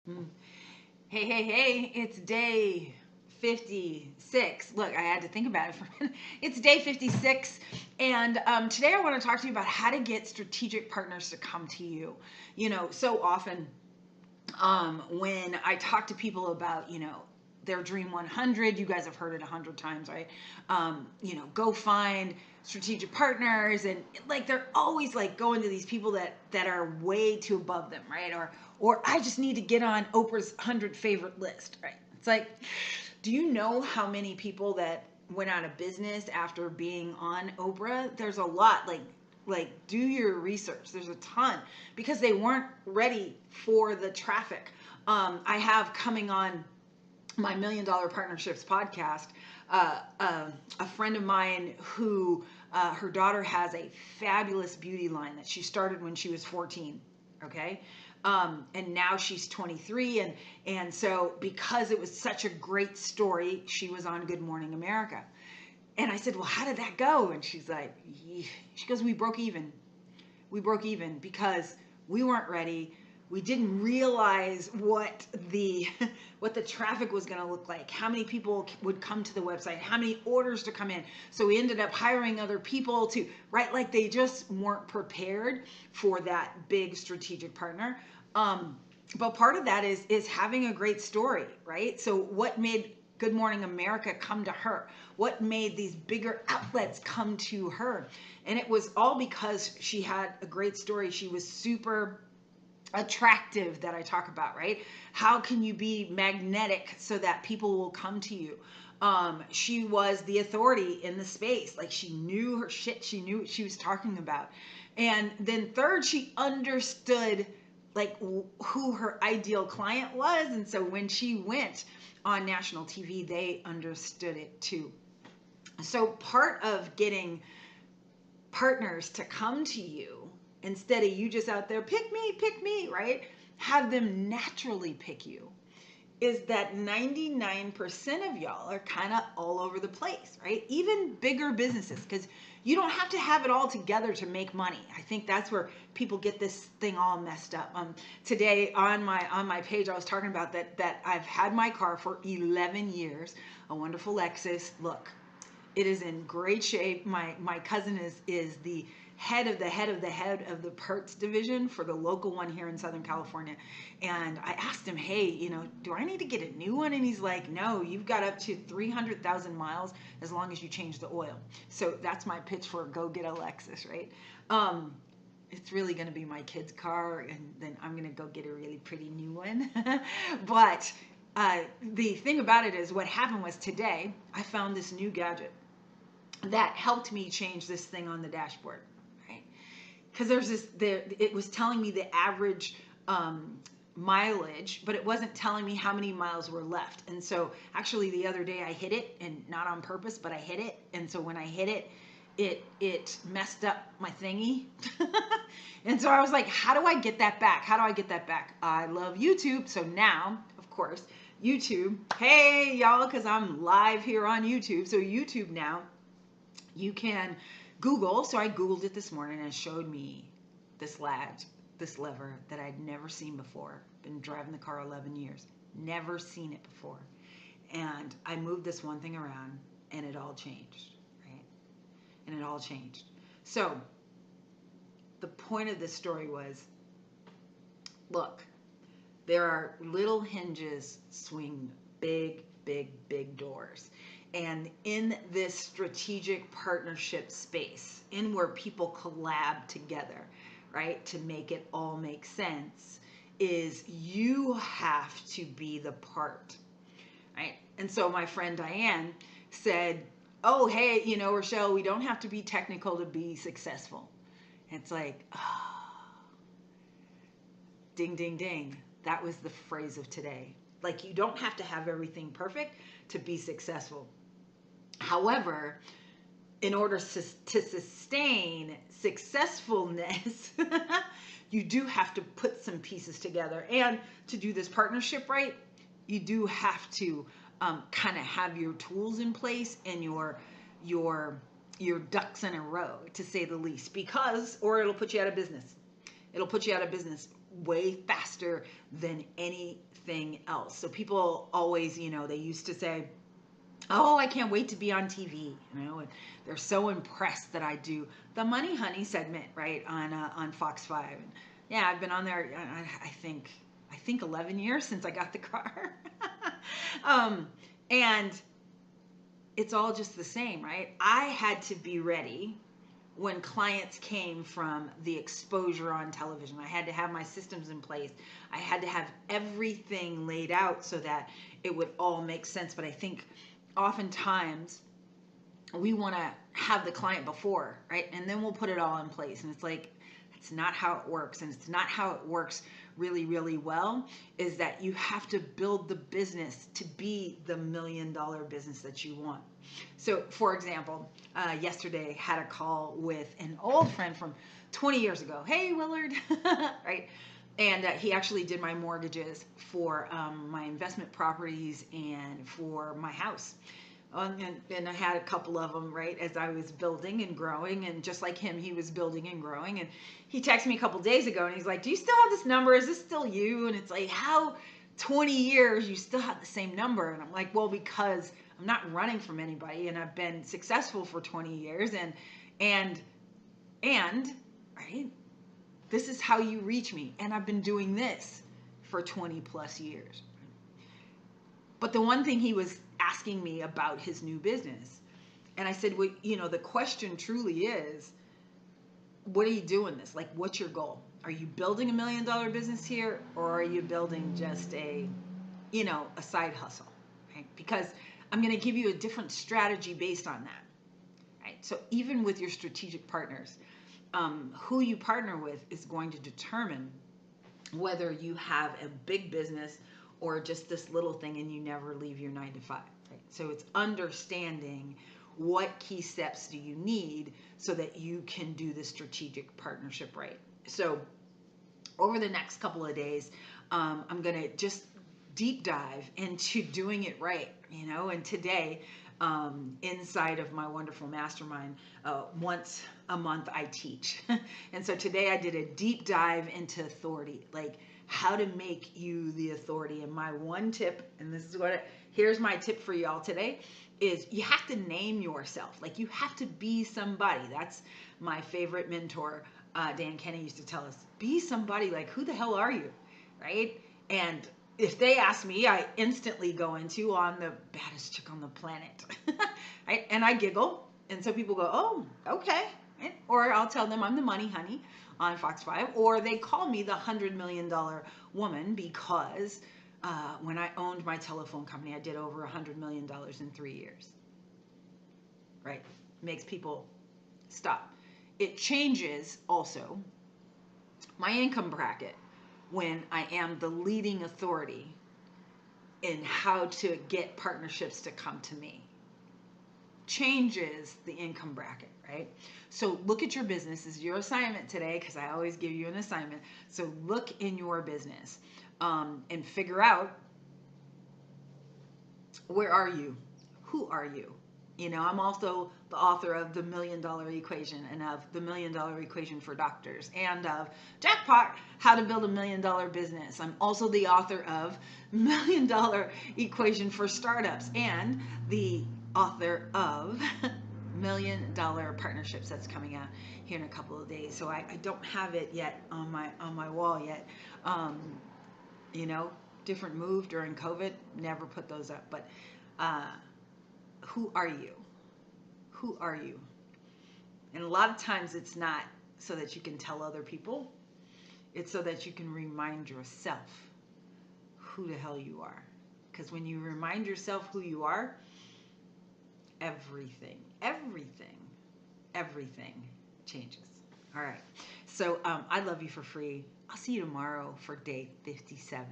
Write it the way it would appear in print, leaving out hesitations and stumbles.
Mm. Hey, it's day 56. Look, I had to think about it for a minute. It's day 56. And today I want to talk to you about how to get strategic partners to come to you. So often when I talk to people about, their Dream 100, you guys have heard it 100 times, right? Go find strategic partners, and like they're always like going to these people that are way too above them, right? Or I just need to get on Oprah's 100 favorite list, right? It's like, do you know how many people that went out of business after being on Oprah? There's a lot. Like do your research. There's a ton because they weren't ready for the traffic. I have coming on my $1 Million Partnerships podcast a friend of mine who her daughter has a fabulous beauty line that she started when she was 14. Okay. And now she's 23, and so because it was such a great story, she was on Good Morning America. And I said, well, how did that go? And she's like, she goes, we broke even. We broke even because we weren't ready. We didn't realize what the what the traffic was going to look like, how many people would come to the website, how many orders to come in. So we ended up hiring other people to, right? Like they just weren't prepared for that big strategic partner. But part of that is having a great story, right? So what made Good Morning America come to her? What made these bigger outlets come to her? And it was all because she had a great story. She was super attractive, that I talk about, right? How can you be magnetic so that people will come to you? She was the authority in the space. Like she knew her shit. She knew what she was talking about. And then third, she understood like who her ideal client was. And so when she went on national TV, they understood it too. So part of getting partners to come to you, instead of you just out there, pick me, right? Have them naturally pick you, is that 99% of y'all are kind of all over the place, right? Even bigger businesses, because you don't have to have it all together to make money. I think that's where people get this thing all messed up. Today on my page, I was talking about that I've had my car for 11 years, a wonderful Lexus. Look, it is in great shape. My cousin is the head of the parts division for the local one here in Southern California. And I asked him, hey, do I need to get a new one? And he's like, no, you've got up to 300,000 miles as long as you change the oil. So that's my pitch for go get a Lexus, right? It's really going to be my kid's car, and then I'm going to go get a really pretty new one. But the thing about it is, what happened was today I found this new gadget that helped me change this thing on the dashboard, right? Because it was telling me the average mileage, but it wasn't telling me how many miles were left. And so actually the other day I hit it, and not on purpose, but I hit it. And so when I hit it, it messed up my thingy. And so I was like, how do I get that back? How do I get that back? I love YouTube. So now, of course, YouTube, hey y'all, because I'm live here on YouTube. So YouTube now, you can Google. So I Googled it this morning, and it showed me this lever that I'd never seen before. Been driving the car 11 years. Never seen it before. And I moved this one thing around, and it all changed, right? And it all changed. So the point of this story was, look, there are little hinges swing big doors. And in this strategic partnership space, in where people collab together, right, to make it all make sense, is you have to be the part, right? And so my friend Diane said, oh, hey, Richelle, we don't have to be technical to be successful. And it's like, oh, ding, ding, ding. That was the phrase of today. Like, you don't have to have everything perfect to be successful. However, in order to sustain successfulness, you do have to put some pieces together. And to do this partnership right, you do have to kind of have your tools in place and your ducks in a row, to say the least, or it'll put you out of business. It'll put you out of business. way faster than anything else. So people always, they used to say, oh, I can't wait to be on TV, and they're so impressed that I do the Money Honey segment, right, on Fox 5. And yeah, I've been on there, I think 11 years since I got the car. And it's all just the same, right? I had to be ready when clients came from the exposure on television. I had to have my systems in place. I had to have everything laid out so that it would all make sense. But I think oftentimes we want to have the client before, right? And then we'll put it all in place. And it's like, it's not how it works. And it's not how it works really, really well, is that you have to build the business to be the $1 million business that you want. So for example, yesterday had a call with an old friend from 20 years ago. Hey, Willard, right? And he actually did my mortgages for my investment properties and for my house. And I had a couple of them, right, as I was building and growing. And just like him, he was building and growing. And he texted me a couple days ago and he's like, do you still have this number? Is this still you? And it's like, how 20 years you still have the same number? And I'm like, well, because I'm not running from anybody and I've been successful for 20 years. And right, this is how you reach me. And I've been doing this for 20 plus years. But the one thing he was asking me about his new business, and I said, well, the question truly is, what are you doing this? Like, what's your goal? Are you building $1 million business here, or are you building just a side hustle? Right? Because I'm going to give you a different strategy based on that. Right? So even with your strategic partners, who you partner with is going to determine whether you have a big business or just this little thing and you never leave your 9 to 5. Right? So it's understanding what key steps do you need so that you can do the strategic partnership right. So over the next couple of days, I'm going to just deep dive into doing it right, and today, inside of my wonderful mastermind, once a month I teach. And so today I did a deep dive into authority, like how to make you the authority. And my one tip, and this is here's my tip for y'all today, is you have to name yourself. Like, you have to be somebody. That's my favorite mentor, Dan Kenny, used to tell us, be somebody. Like, who the hell are you, right? And if they ask me, I instantly go into, I'm the baddest chick on the planet, right? And I giggle, and so people go, oh, okay. Right? Or I'll tell them I'm the Money Honey on Fox 5, or they call me the $100 million woman because when I owned my telephone company, I did over $100 million in 3 years. Right? Makes people stop. It changes also my income bracket when I am the leading authority in how to get partnerships to come to me. Changes the income bracket, right? So look at your business. This is your assignment today, because I always give you an assignment. So look in your business and figure out, where are you? Who are you? I'm also the author of The $1 Million Equation and of The $1 Million Equation for Doctors and of Jackpot, How to Build a $1 Million Business. I'm also the author of $1 Million Equation for Startups and the author of $1 Million Partnerships that's coming out here in a couple of days. So I don't have it yet on my wall yet. Different move during COVID, never put those up. But who are you? Who are you? And a lot of times it's not so that you can tell other people. It's so that you can remind yourself who the hell you are. Because when you remind yourself who you are, everything changes. All right. So I love you for free. I'll see you tomorrow for day 57.